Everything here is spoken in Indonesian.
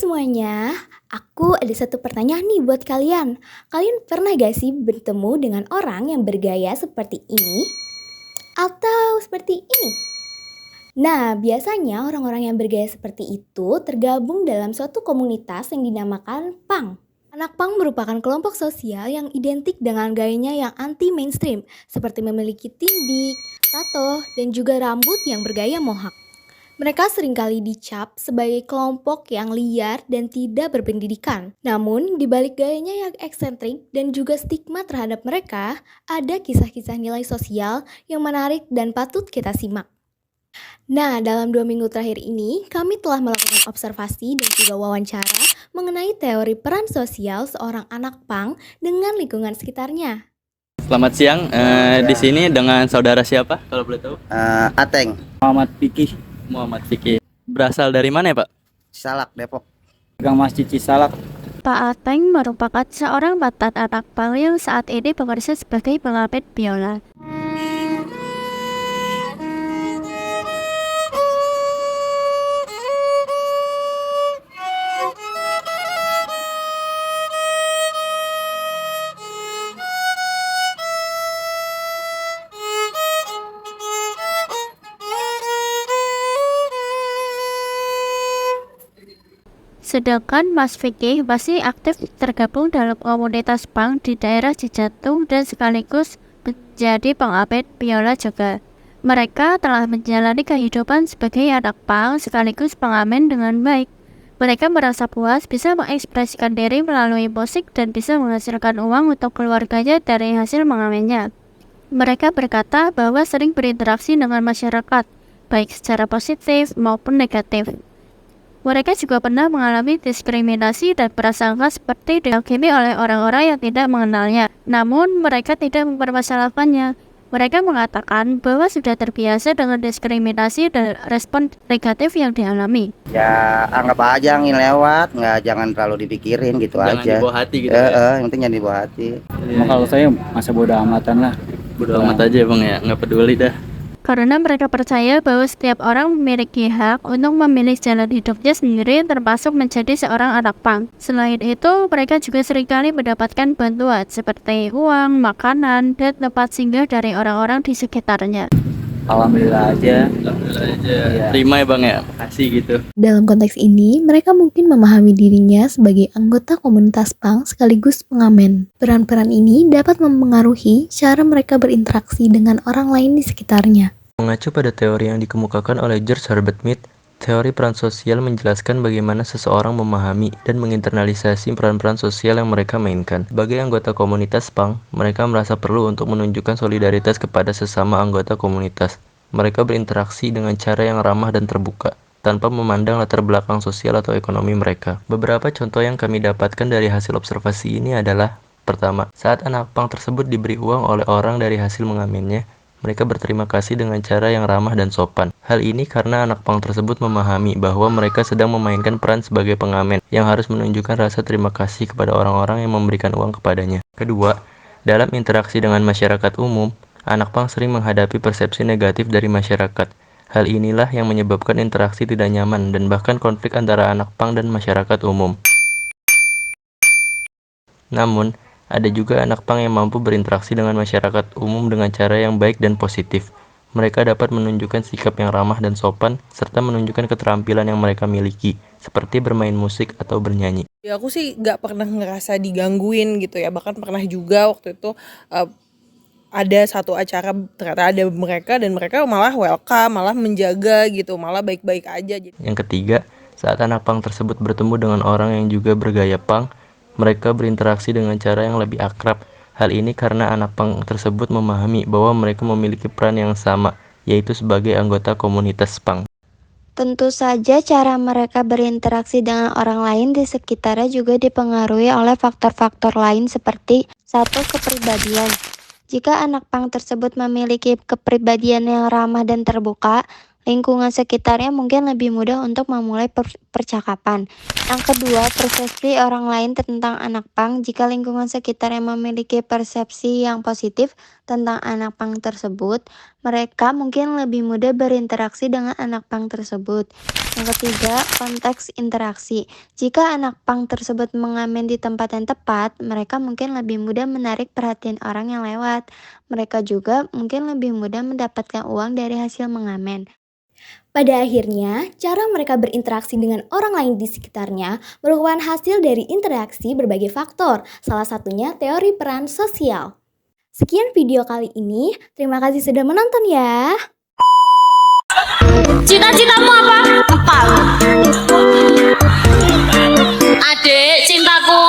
semuanya, aku ada satu pertanyaan nih buat kalian. Kalian pernah gak sih bertemu dengan orang yang bergaya seperti ini? Atau seperti ini? Nah, biasanya orang-orang yang bergaya seperti itu tergabung dalam suatu komunitas yang dinamakan punk. Anak punk merupakan kelompok sosial yang identik dengan gayanya yang anti-mainstream, seperti memiliki tindik, tato, dan juga rambut yang bergaya mohawk. Mereka seringkali dicap sebagai kelompok yang liar dan tidak berpendidikan. Namun, di balik gayanya yang eksentrik dan juga stigma terhadap mereka, ada kisah-kisah nilai sosial yang menarik dan patut kita simak. Nah, dalam 2 minggu terakhir ini, kami telah melakukan observasi dan juga wawancara mengenai teori peran sosial seorang anak punk dengan lingkungan sekitarnya. Selamat siang, di sini dengan saudara siapa kalau boleh tahu? Ateng, Muhammad Fikih, Muhammad Fikri. Berasal dari mana ya Pak? Salak, Depok. Gang Masjid Cisalak. Pak Ateng merupakan seorang mantan anak punk yang saat ini bekerja sebagai pengamen biola. Sedangkan Mas Fikih masih aktif tergabung dalam komunitas punk di daerah Cijantung dan sekaligus menjadi pengamen biola juga. Mereka telah menjalani kehidupan sebagai anak punk sekaligus pengamen dengan baik. Mereka merasa puas bisa mengekspresikan diri melalui musik dan bisa menghasilkan uang untuk keluarganya dari hasil mengamennya. Mereka berkata bahwa sering berinteraksi dengan masyarakat, baik secara positif maupun negatif. Mereka juga pernah mengalami diskriminasi dan prasangka seperti dihakimi oleh orang-orang yang tidak mengenalnya. Namun, mereka tidak mempermasalahkannya. Mereka mengatakan bahwa sudah terbiasa dengan diskriminasi dan respon negatif yang dialami. Ya anggap aja angin lewat, jangan terlalu dipikirin gitu Jangan aja. dibawa hati gitu ya. Yang penting jangan dibawa hati. Kalau saya masa bodo amatan lah. Bodo amat aja Bang ya, nggak peduli dah. Karena mereka percaya bahwa setiap orang memiliki hak untuk memilih jalan hidupnya sendiri termasuk menjadi seorang anak punk. Selain itu, mereka juga seringkali mendapatkan bantuan seperti uang, makanan, dan tempat singgah dari orang-orang di sekitarnya. Alhamdulillah aja. Iya. Terima ya Bang ya, kasih gitu. Dalam konteks ini, mereka mungkin memahami dirinya sebagai anggota komunitas punk sekaligus pengamen. Peran-peran ini dapat mempengaruhi cara mereka berinteraksi dengan orang lain di sekitarnya. Mengacu pada teori yang dikemukakan oleh George Herbert Mead, teori peran sosial menjelaskan bagaimana seseorang memahami dan menginternalisasi peran-peran sosial yang mereka mainkan. Sebagai anggota komunitas punk, mereka merasa perlu untuk menunjukkan solidaritas kepada sesama anggota komunitas. Mereka berinteraksi dengan cara yang ramah dan terbuka, tanpa memandang latar belakang sosial atau ekonomi mereka. Beberapa contoh yang kami dapatkan dari hasil observasi ini adalah: pertama, saat anak punk tersebut diberi uang oleh orang dari hasil mengamennya, mereka berterima kasih dengan cara yang ramah dan sopan. Hal ini karena anak punk tersebut memahami bahwa mereka sedang memainkan peran sebagai pengamen yang harus menunjukkan rasa terima kasih kepada orang-orang yang memberikan uang kepadanya. Kedua, dalam interaksi dengan masyarakat umum, anak punk sering menghadapi persepsi negatif dari masyarakat. Hal inilah yang menyebabkan interaksi tidak nyaman dan bahkan konflik antara anak punk dan masyarakat umum. Namun, ada juga anak punk yang mampu berinteraksi dengan masyarakat umum dengan cara yang baik dan positif. Mereka dapat menunjukkan sikap yang ramah dan sopan, serta menunjukkan keterampilan yang mereka miliki, seperti bermain musik atau bernyanyi. Ya aku sih gak pernah ngerasa digangguin gitu ya. Bahkan pernah juga waktu itu ada satu acara ternyata ada mereka dan mereka malah welcome, malah menjaga gitu, malah baik-baik aja. Yang ketiga, saat anak punk tersebut bertemu dengan orang yang juga bergaya punk, mereka berinteraksi dengan cara yang lebih akrab. Hal ini karena anak punk tersebut memahami bahwa mereka memiliki peran yang sama, yaitu sebagai anggota komunitas punk. Tentu saja cara mereka berinteraksi dengan orang lain di sekitarnya juga dipengaruhi oleh faktor-faktor lain seperti: satu, kepribadian. Jika anak punk tersebut memiliki kepribadian yang ramah dan terbuka, lingkungan sekitarnya mungkin lebih mudah untuk memulai percakapan. Yang kedua, persepsi orang lain tentang anak pang. Jika lingkungan sekitarnya memiliki persepsi yang positif tentang anak pang tersebut, mereka mungkin lebih mudah berinteraksi dengan anak pang tersebut. Yang ketiga, konteks interaksi. Jika anak pang tersebut mengamen di tempat yang tepat, mereka mungkin lebih mudah menarik perhatian orang yang lewat. Mereka juga mungkin lebih mudah mendapatkan uang dari hasil mengamen. Pada akhirnya, cara mereka berinteraksi dengan orang lain di sekitarnya merupakan hasil dari interaksi berbagai faktor, salah satunya teori peran sosial. Sekian video kali ini, terima kasih sudah menonton ya. Cita-citamu apa? Empal. Adik, cintaku.